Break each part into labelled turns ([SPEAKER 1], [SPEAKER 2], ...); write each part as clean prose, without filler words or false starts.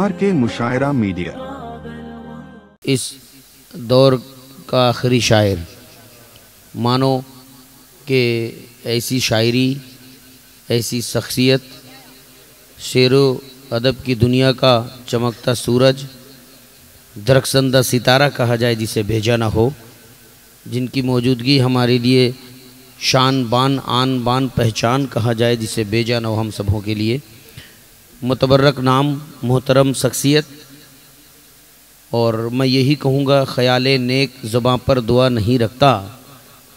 [SPEAKER 1] RK मुशायरा media.
[SPEAKER 2] इस दौर का आखिरी शायर मानो कि ऐसी शायरी, ऐसी शख्सियत, शेरो अदब की दुनिया का चमकता सूरज, दरख्शंदा सितारा कहा जाए जिसे भेजा ना हो, जिनकी मौजूदगी हमारे लिए शान बान आन बान पहचान कहा जाए जिसे भेजा ना हो हम सबों के लिए। मुतबर्रक नाम, मोहतरम शख्सियत, और मैं यही कहूँगा ख़याल नेक ज़ुबां पर दुआ नहीं रखता,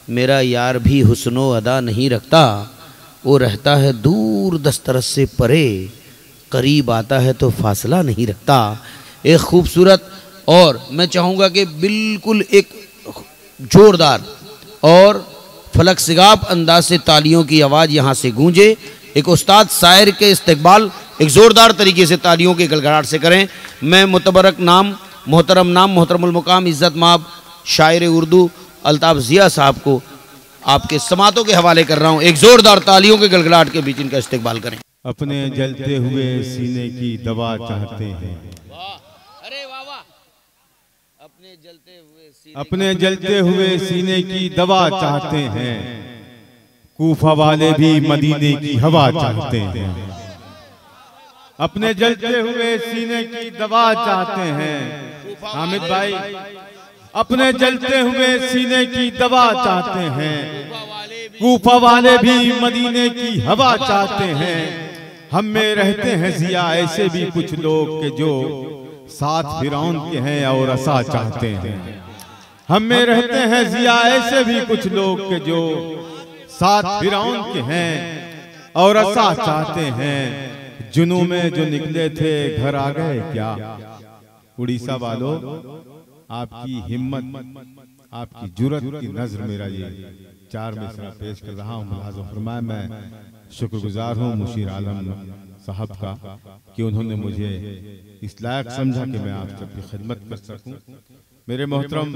[SPEAKER 2] मेरा यार भी हुस्नो अदा नहीं रखता, वो रहता है दूर दस्तरस से परे, करीब आता है तो फासला नहीं रखता। एक खूबसूरत, और मैं चाहूँगा कि बिल्कुल एक ज़ोरदार और फलक सिगाब अंदाज से तालियों की आवाज़ यहाँ से गूंजे। एक उस्ताद शायर के इस्तकबाल एक ज़ोरदार तरीके से तालियों के गलगलाहट से करें। मैं मुतबर्रक नाम, मोहतरमुल मुकाम, इज़्ज़त माब शायर उर्दू अल्ताफ़ ज़िया साहब को आपके समातों के हवाले कर रहा हूँ। एक ज़ोरदार तालियों के गलगलाहट के बीच इनका इस्तकबाल करें।
[SPEAKER 3] अपने जलते हुए सीने की दवा चाहते हैं,
[SPEAKER 2] अरे वाह वाह,
[SPEAKER 3] अपने जलते हुए सीने की दवा चाहते हैं, कूफा वाले भी मदीने की हवा चाहते हैं। अपने जलते हुए सीने की दवा चाहते हैं हामिद भाई, अपने जलते हुए सीने की दवा चाहते हैं, कूफा वाले भी मदीने की हवा चाहते हैं। हम में रहते हैं जिया ऐसे भी कुछ लोग के जो साथ फिरौन के हैं और असा चाहते हैं। हम में रहते हैं जिया ऐसे भी कुछ लोग के जो साथ फिरौन के हैं और असा चाहते हैं। जुनू में जो निकले थे घर आ गए क्या। उड़ीसा वालों, आपकी हिम्मत, आपकी जुर्रत की नजर मेरा ये चार मिसरा पेश कर रहा हूँ। मुलाज़ा फरमाए, मैं शुक्रगुजार हूँ मुशीर आलम साहब का कि उन्होंने मुझे इस लायक समझा कि मैं आप सबकी खिदमत कर सकूं। मेरे मोहतरम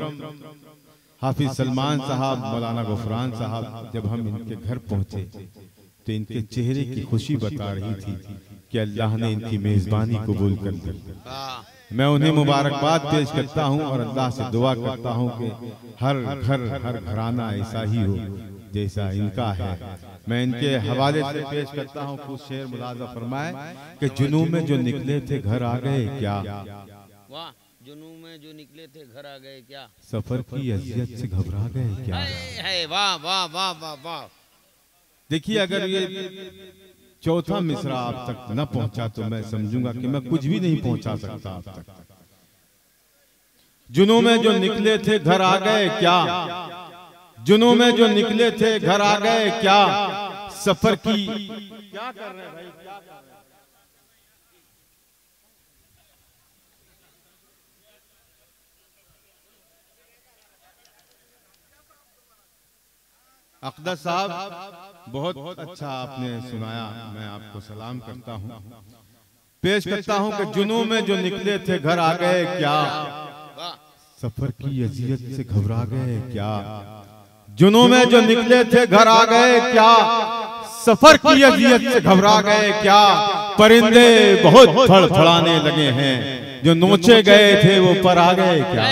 [SPEAKER 3] हाफिज सलमान साहब, मौलाना गफरान साहब, जब हम इनके घर पहुंचे तो इनके चेहरे की खुशी बता रही थी कि अल्लाह ने इनकी मेजबानी कबूल कर ली। मैं उन्हें मुबारकबाद पेश करता हूं और अल्लाह से दुआ करता हूं कि हर घर हर घराना ऐसा ही हो जैसा इनका है। मैं इनके हवाले से पेश करता हूं कुछ शेर। मुलाज़ा फरमाए कि जुनू में जो निकले थे घर आ गए क्या।
[SPEAKER 2] वाह, जुनू में जो निकले थे घर आ गए क्या,
[SPEAKER 3] सफर की अज़ियत से घबरा गए क्या।
[SPEAKER 2] है वाह वाह वाह वाह वाह।
[SPEAKER 3] देखिए, अगर ये चौथा मिसरा आप तक न पहुंचा तो मैं समझूंगा कि मैं कुछ भी नहीं पहुंचा सकता आप तक। जुनू में जो निकले थे घर आ गए क्या, जुनू में जो निकले थे घर आ गए क्या, सफर की क्या कर रहे हैं भाई, क्या कर रहे हैं? अक़दस साहब, बहुत अच्छा आपने सुनाया, मैं आपको सलाम करता हूँ। पेश करता हूँ कि जुनू में जो निकले थे घर आ गए क्या, सफर की अज़ियत से घबरा गए क्या। जुनू में जो निकले थे घर आ गए क्या, सफर की अज़ियत से घबरा गए क्या। परिंदे बहुत फड़फड़ाने लगे हैं, जो नोचे गए थे वो पर आ गए क्या।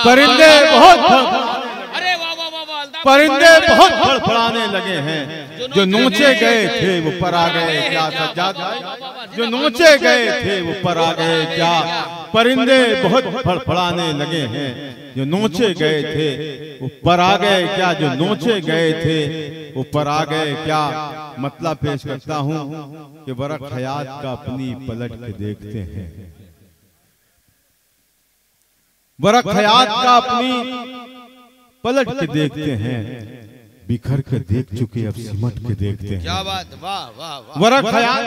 [SPEAKER 3] परिंदे बहुत परिंदे बहुत फड़फड़ाने लगे हैं, जो नोचे गए थे वो पर आ गए क्या। सज्जाद भाई, जो नोचे गए थे वो पर आ गए क्या। परिंदे बहुत फड़फड़ाने लगे हैं, जो नोचे गए थे वो पर आ गए क्या। जो नोचे गए थे वो पर आ गए क्या। मतलब पेश करता हूँ कि वरक हयात का अपनी पलट के देखते हैं, वरक हयात का अपनी पलट के देखते हैं, बिखर के देख चुके अब सिमट के देखते हैं।
[SPEAKER 2] क्या बात, वाह वाह वाह।
[SPEAKER 3] वरक हयात,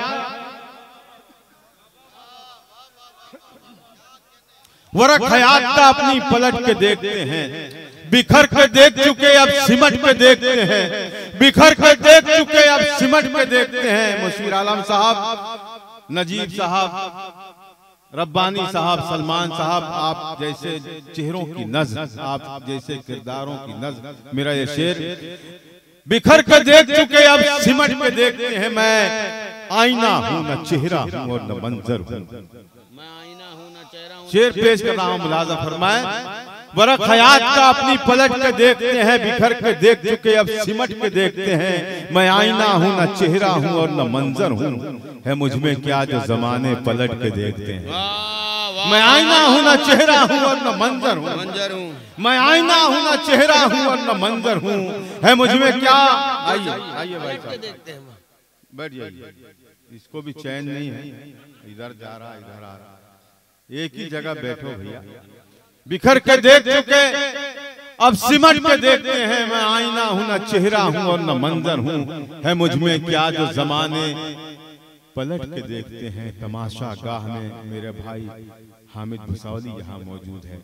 [SPEAKER 3] वरक हयात का अपनी पलट के देखते हैं, बिखर के देख चुके अब सिमट के देखते हैं, बिखर के देख चुके अब सिमट के देखते हैं। मुशीर आलम साहब, नजीब साहब, रब्बानी साहब, सलमान साहब, आप जैसे चेहरों की नज़र, आप जैसे किरदारों की नज़र, मेरा ये शेर बिखर के देख चुके अब सिमट के देखते हैं। मैं आईना हूँ न चेहरा हूँ और न मंजर हूँ।
[SPEAKER 2] मैं आईना हूँ न चेहरा हूँ।
[SPEAKER 3] शेर पेश कर रहा हूँ, मुलाजा फरमाए। वरक हयात का अपनी पलट के देखते हैं, बिखर के देख चुके अब सिमट के देखते हैं। मैं आईना हूँ न चेहरा हूँ और न मंजर हूँ, है मुझमें क्या जो जमाने पलट के देखते हैं। मैं आईना हूँ न चेहरा हूँ और न मंजर हूँ, मैं आईना हूँ न चेहरा हूँ और न मंजर हूँ, है मुझमें क्या। आइए आइए भाई साहब, बैठ जाइए। इसको भी चैन नहीं है, इधर जा रहा इधर आ रहा, एक ही जगह बैठो भैया। बिखर के देख चुके अब सिमट के देखते हैं। मैं आईना हूँ न चेहरा हूँ और न मंजर हूँ, है मुझमें क्या जो जमाने पलट के देखते हैं। तमाशा गाह में मेरे भाई हामिद भुसावली यहाँ मौजूद है,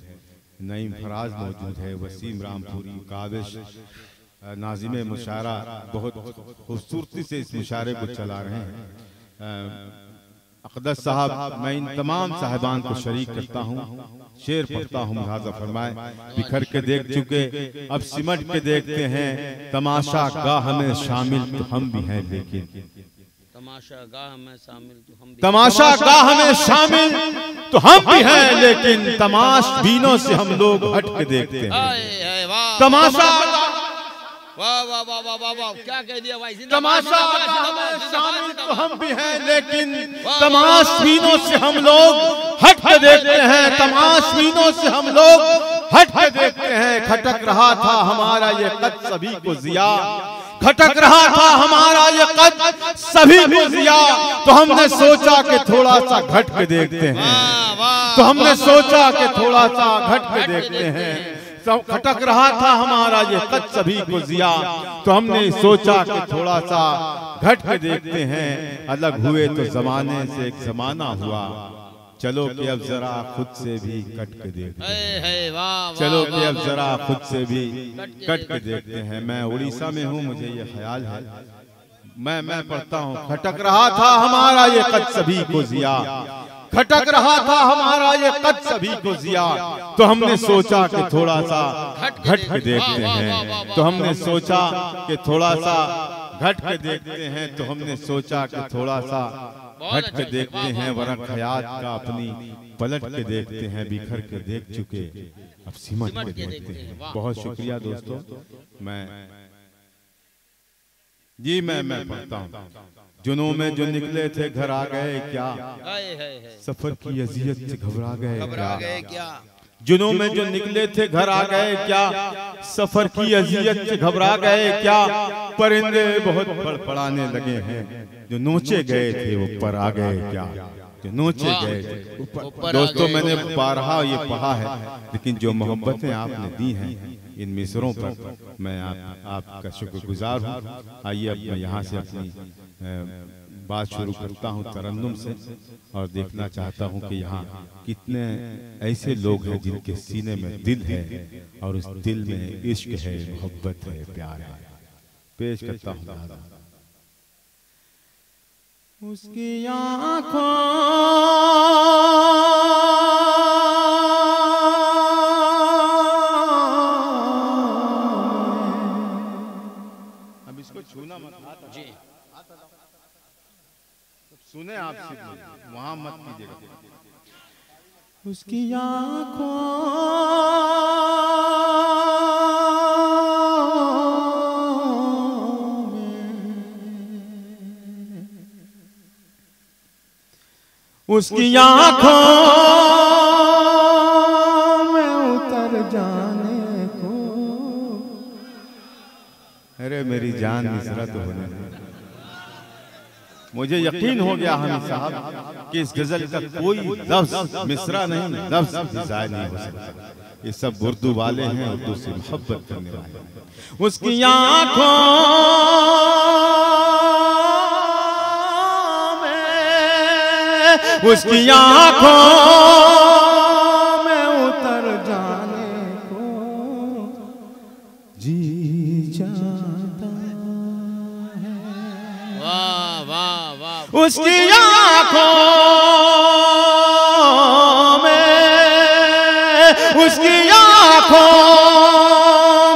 [SPEAKER 3] नईम फराज मौजूद है, वसीम रामपुरी, काबिश नाजिम मुशायरा बहुत खूबसूरती से इस मुशायरे को चला रहे हैं। अक़दस साहब, मैं इन तमाम साहिबान को शरीक करता हूँ। शेर पढ़ता हूँ, मुलाज़ा फरमाए। बिखर के देख चुके अब सिमट के देखते हैं। तमाशा गाह में शामिल तो हम भी हैं, लेकिन
[SPEAKER 2] तमाशा गाह में शामिल तो हम भी,
[SPEAKER 3] तमाशा गाह में शामिल तो हम भी हैं, लेकिन तमाशबीनों से हम लोग हट के देखते हैं। तमाशा
[SPEAKER 2] वाह वाह वाह वाह वाह वाह, क्या कह दिया भाई।
[SPEAKER 3] तमाशा शामिल तो हम भी हैं, लेकिन तमाशबीनों से हम लोग हट के देखते हैं। तमाशबीनों से हम लोग हट के देखते हैं। खटक रहा था हमारा ये कद सभी को जिया, खटक रहा था हमारा ये कद सभी को जिया, तो हमने सोचा कि थोड़ा सा घट के देखते हैं। तो हमने सोचा कि थोड़ा सा घट के देखते हैं। खटक रहा था हमारा ये कद सभी को जिया, तो हमने सोचा कि थोड़ा सा घट के देखते हैं। अलग हुए तो जमाने से एक जमाना हुआ, चलो कि अब जरा खुद से भी कट के देखते हैं। चलो कि अब जरा खुद से भी कट के देखते हैं। मैं उड़ीसा में हूँ, मुझे ये ख्याल है, मैं पढ़ता हूँ। खटक रहा था हमारा ये कद सभी को जिया, खटक रहा था हमारा ये कद सभी को जिया, तो हमने सोचा कि थोड़ा सा घट के देखते हैं। तो हमने सोचा कि थोड़ा सा घट के देखते हैं। तो हमने सोचा कि थोड़ा सा घट के देखते हैं। वरक हयात का अपनी पलट के देखते हैं। बिखर के देख चुके अब सिमट के देखते हैं। बहुत शुक्रिया दोस्तों। मैं पढ़ता हूँ। जुनून में जो निकले थे घर आ गए क्या, सफर की अजियत से घबरा गए क्या। जुनून में जो निकले थे घर आ गए क्या, सफर की अजियत से घबरा गए क्या। परिंदे बहुत फड़फड़ाने लगे हैं, जो नोचे गए थे वो पर आ गए क्या, जो नोचे गए थे। दोस्तों, मैंने बारहा ये पढ़ा है, लेकिन जो मोहब्बतें आपने दी हैं इन मिसरों पर, मैं आपका शुक्रगुजार हूँ। आइए अब मैं यहाँ से अपनी बात शुरू करता हूँ तरन्नुम से, और देखना चाहता हूँ कि यहाँ कितने ऐसे लोग हैं जिनके सीने में दिल है, और उस दिल में इश्क है, मोहब्बत है, प्यार है। पेश करता हूँ। उसकी आँखों छूना मत जी, सुने आप वहां मत कीजिएगा। उसकी आँखों उसकी आँखों में उतर जाने को, अरे मेरी जान मिसरा तो होने दे। मुझे यकीन हो गया हामिद साहब कि इस गजल का कोई लफ्ज मिसरा नहीं, लफ्ज भी ज़ाय नहीं हो सकता। ये सब उर्दू वाले हैं, उर्दू से मोहब्बत करने वाले। उसकी आँखों में, उसकी आँखों में उतर जाने को जी चाहता है।
[SPEAKER 2] वाह वाह वाह।
[SPEAKER 3] उसकी आँखों में, उसकी आँखों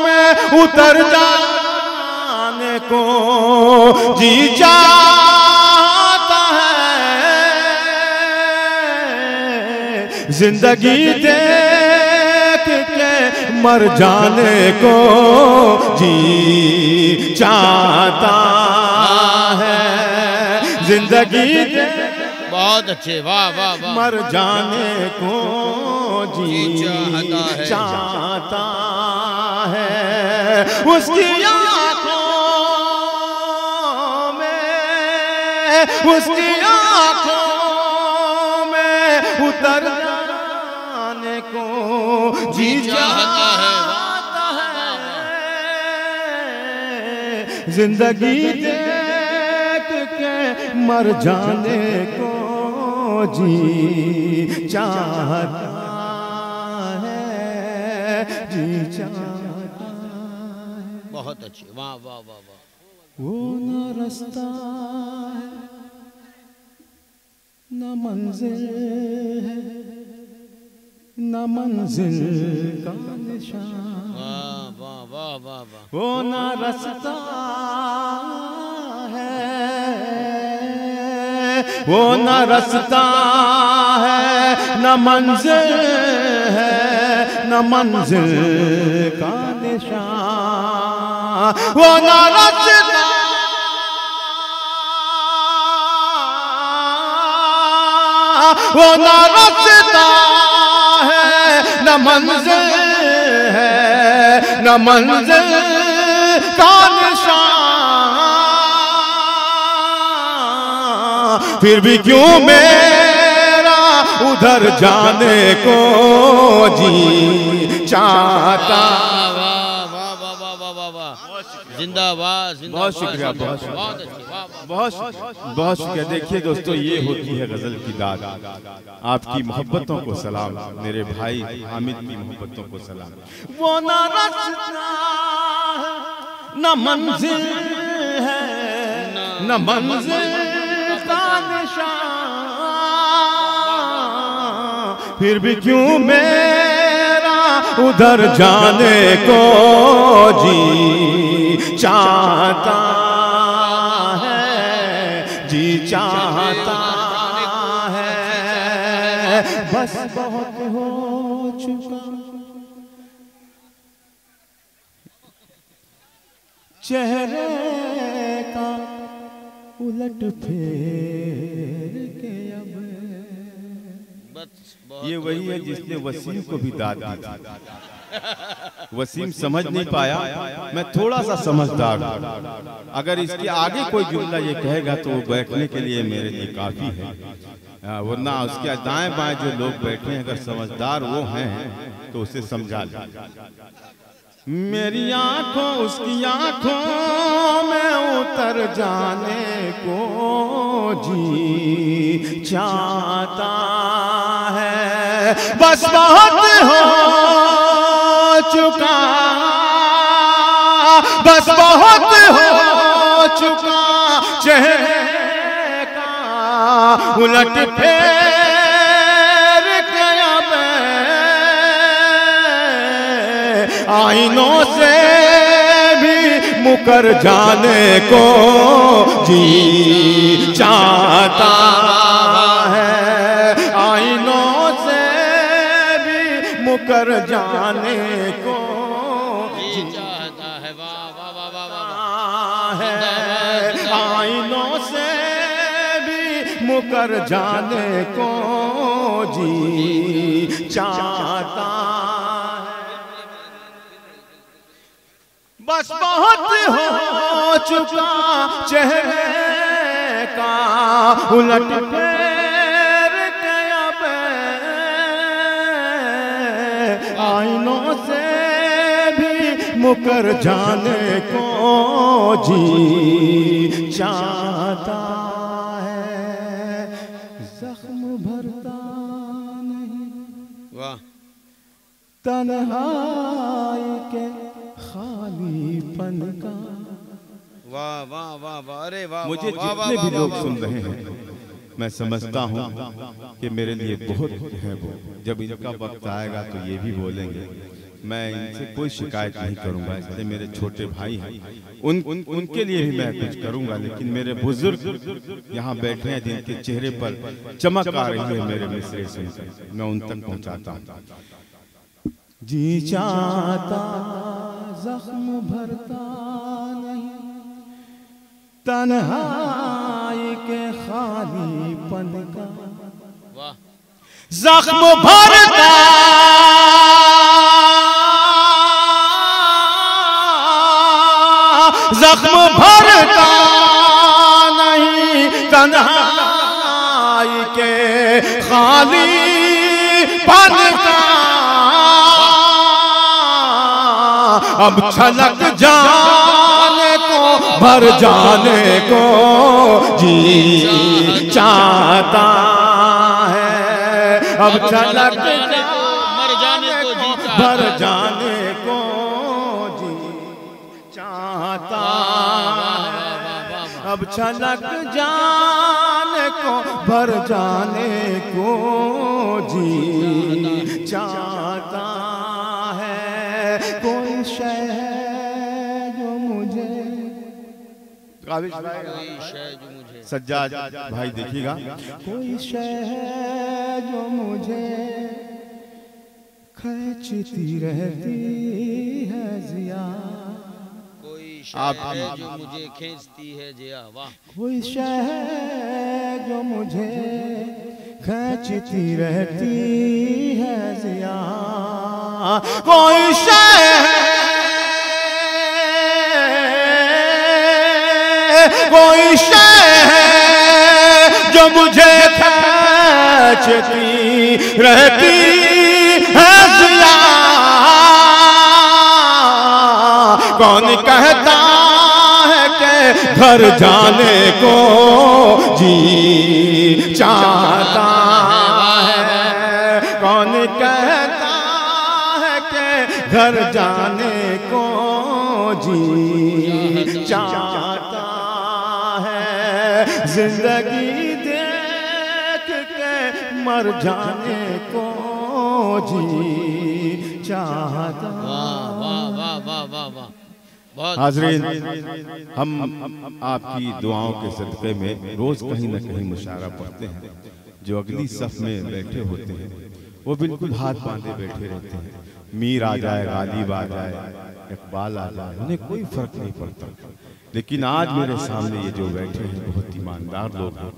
[SPEAKER 3] में उतर जाने जी चाहता है, जिंदगी देख के मर जाने को जी चाहता है, जिंदगी
[SPEAKER 2] बहुत अच्छे, वाह वाह वाह।
[SPEAKER 3] मर जाने को जी चाहता है, उसकी आँखों में, उसकी आँखों में उतर जाने को जी चाहता है, जिंदगी देख के मर जाने को जी चाहता है, जी चाहता है।
[SPEAKER 2] बहुत अच्छे, वाह वाह वाह वाह।
[SPEAKER 3] वो न रास्ता है न मंजिल है, न मंजिल का निशान,
[SPEAKER 2] वाह वाह वाह वाह वाह।
[SPEAKER 3] वो न रास्ता है, वो न रास्ता है, न मंजिल है, न मंजिल का निशान, वो न रास्ता, वो न रास्ता है, न मंजिल है, न मंजिल का निशान, फिर भी क्यों मेरा उधर जाने को जी चाहता।
[SPEAKER 2] जिंदाबाद,
[SPEAKER 3] बहुत शुक्रिया, बहुत
[SPEAKER 2] बहुत अच्छे,
[SPEAKER 3] बहुत बहुत शुक्रिया। देखिए दोस्तों, ये होती है गजल की दाद। आपकी मोहब्बतों को सलाम, मेरे भाई हामिद की मोहब्बतों को सलाम। वो न रास्ता न मंजिल है, न मंजिल का निशान, फिर भी क्यों मेरा उधर जाने को जी चाहता है, जी चाहता है। बस बहुत हो चुका चेहरे का उलट फेर के अब। ये वही है जिसने वसीम को भी दाद दी थी। वसीम समझ नहीं पाया, मैं थोड़ा सा समझदार हूं। अगर इसके आगे कोई जुमला ये कहेगा तो वो बैठने के लिए मेरे लिए काफी है, वरना उसके दाएं बाएं जो लोग बैठे हैं अगर समझदार वो हैं तो उसे समझा ले। मेरी आंखों उसकी आंखों में उतर जाने को जी चाहता है, बस बहुत हो चुका, बस बहुत हो चुका चेहरे का उलट फेर गया मैं, आईनों से भी मुकर जाने को जी चाहता है, आईनों से भी मुकर जाने को जी चाहता है। वाह वाह वाह वाह वाह है, आईनों से भी मुकर जाने को जी चाहता है, बस बहुत हो चुका चेहरे का उलट फेर गया मैं, आईनों से भी मुकर जाने को जी चाहता है, जख्म भरता नहीं
[SPEAKER 2] वाह,
[SPEAKER 3] तन्हाई के खालीपन का।
[SPEAKER 2] वाह वाह वाह वाह, अरे वाह।
[SPEAKER 3] मुझे जितने भी लोग सुन रहे हैं मैं समझता हूँ कि मेरे लिए बहुत है वो, जब इनका वक्त आएगा तो ये भी बोलेंगे मैं इनसे कोई शिकायत नहीं करूंगा, इसलिए मेरे छोटे भाई हैं, उनके लिए भी मैं कुछ करूंगा। लेकिन मेरे बुजुर्ग यहाँ बैठे हैं जिनके चेहरे पर चमक आ रही है मेरे मिसरे सुनकर, मैं उन तक पहुंचाता हूँ। जी चाहता जख्म भरता नहीं, तन्हाई के खालीपन का जख्म भरता, जख्म भरता नहीं, तन्हाई के खालीपन का अब छलक जाने को भर जाने को जी चाहता है, अब छलक
[SPEAKER 2] मर जाने को
[SPEAKER 3] भर जाने को जी चाहता है, अब छलक जाने को भर जाने को जी चाहता है। कोई शय जो मुझे,
[SPEAKER 2] कोई शय जो मुझे,
[SPEAKER 3] सज्जाद भाई देखिएगा, कोई शय जो मुझे खींचती रहती है जिया,
[SPEAKER 2] कोई शय जो मुझे खींचती है जिया, वाह।
[SPEAKER 3] कोई शय जो मुझे खींचती रहती है जिया, कोई शय, कोई शय जो मुझे खींचती रहती है जिया, कौन कहता है कि घर जाने को जी चाहता है, कौन कहता है कि घर जाने को जी चाहता है, जिंदगी देख के मर जाने को जी चाहता।
[SPEAKER 2] वाह वाह वाह वाह वाह वाह।
[SPEAKER 3] हाज़रीन, हम आपकी दुआओं के सदक़े में रोज कहीं न कहीं मुशायरा पढ़ते हैं। जो अगली सफ में बैठे होते हैं वो बिल्कुल हाथ बांधे बैठे रहते हैं। मीर आ जाए, गालिब आ जाए, इकबाल आ जाए, उन्हें कोई फर्क नहीं पड़ता। लेकिन आज मेरे सामने ये जो बैठे हैं बहुत ईमानदार लोग हैं।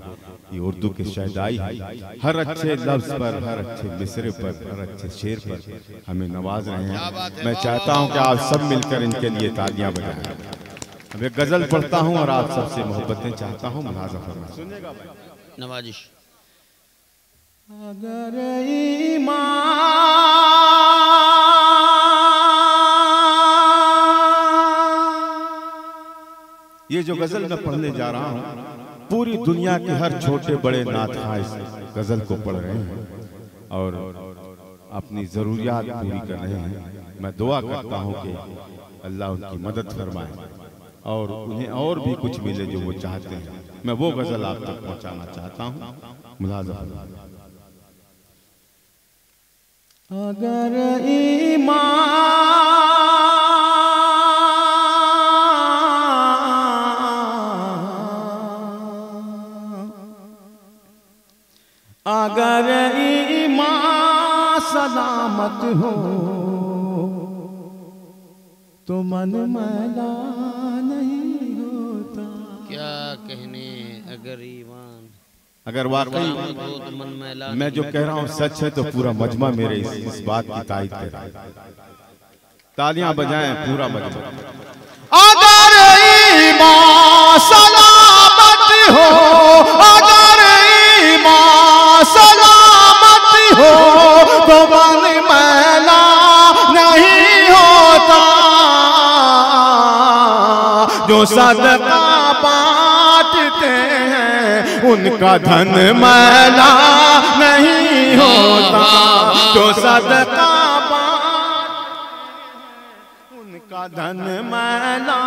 [SPEAKER 3] ये उर्दू के शहदाई हैं, हर अच्छे लफ्ज पर, हर अच्छे मिसरे पर, हर अच्छे शेर पर हमें नवाज रहे हैं। मैं चाहता हूं कि आप सब मिलकर इनके लिए तालियां बजाएं। अब एक गजल पढ़ता हूं और आप सबसे मोहब्बतें चाहता हूं, मुलाज़ा फरमाएं। सुनिएगा भाई।
[SPEAKER 2] नवाजिश।
[SPEAKER 3] अगर ईमान ये जो गजल मैं पढ़ने जा रहा हूँ, पूरी दुनिया के हर छोटे बड़े नातखा इस गजल को पढ़ रहे हैं और अपनी जरूरियात पूरी कर रहे हैं। मैं दुआ करता हूँ कि अल्लाह उनकी मदद फरमाए और उन्हें और भी कुछ मिले जो वो चाहते हैं। मैं वो गजल आप तक पहुँचाना चाहता हूँ, मुलाज़ा। अगर ईमान अगर ईमान सलामत हो तो मन मैला नहीं होता।
[SPEAKER 2] क्या कहने, अगर ईमान,
[SPEAKER 3] अगर वाकई
[SPEAKER 2] तो मन मैला,
[SPEAKER 3] मैं जो कह रहा हूँ सच है तो पूरा मजमा मेरे इस बात की तायद कर रहा है। तालियां बजाएं पूरा मजमा। अगर ईमान सलामत हो, अगर ईमान सलामत हो तो मन मैला नहीं होता। जो सदका बांटते हैं उनका धन मैला नहीं होता। जो सदका उनका धन मैला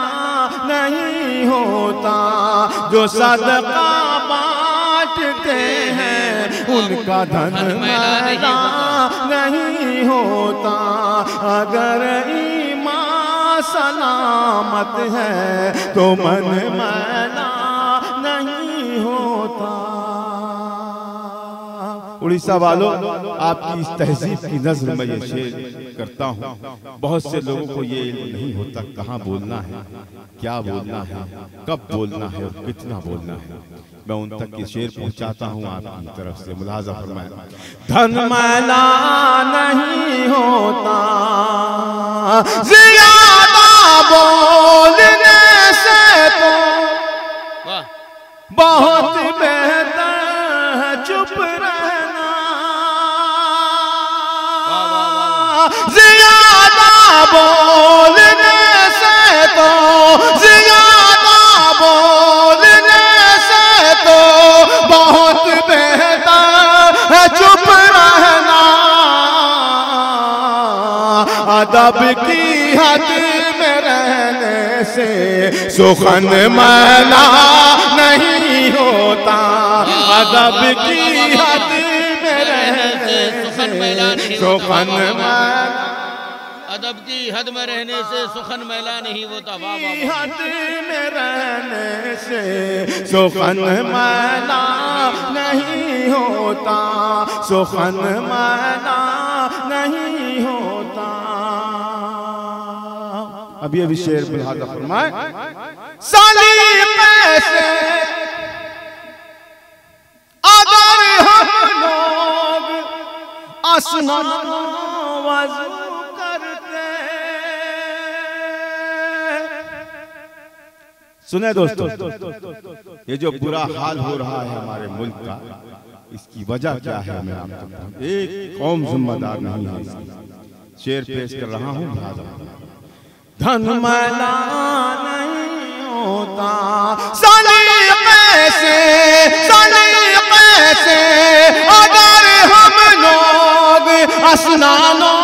[SPEAKER 3] नहीं होता। जो सदका बांटते बांटते हैं, उनका धन मैला नहीं होता। अगर ईमान सलामत है तो मन मैला नहीं होता। उड़ीसा वालों, आपकी इस तहजीब की नज़र में ये शेर करता हूँ। बहुत से लोगों को ये नहीं होता कहाँ बोलना है, क्या बोलना है, कब बोलना है और कितना बोलना है। मैं उन तक ये शेर पहुँचाता हूँ आपकी तरफ से। मुलाज़ा फरमाएं। धन मैला नहीं होता, ज़्यादा बोलने से तो बहुत बेहतर है चुप रहना। ज़्यादा बोलने से तो, ज़्यादा बोलने से तो बहुत बेहतर है चुप रहना। अदब की हद में रहने से सुखन मैला नहीं होता। अदब की हद में रहने से सुखन मैला, अदब की हद में रहने से सुखन मैला नहीं होता। हद में रहने से सुखन मैला नहीं होता, सुखन मैला नहीं होता। अब ये भी शेर मुलाज़ा फरमाए। सलीक़े से अगर हम लोग अस्नान वज़ू करते। सुने दोस्तों, ये जो बुरा हाल हो रहा है हमारे मुल्क का, इसकी वजह क्या है? मैं आपको एक कौम जिम्मेदार नहीं है। शेर पेश कर रहा हूँ। धन मैला नहीं होता, सलीक़े से, सलीक़े से अगर हम लोग अस्नानों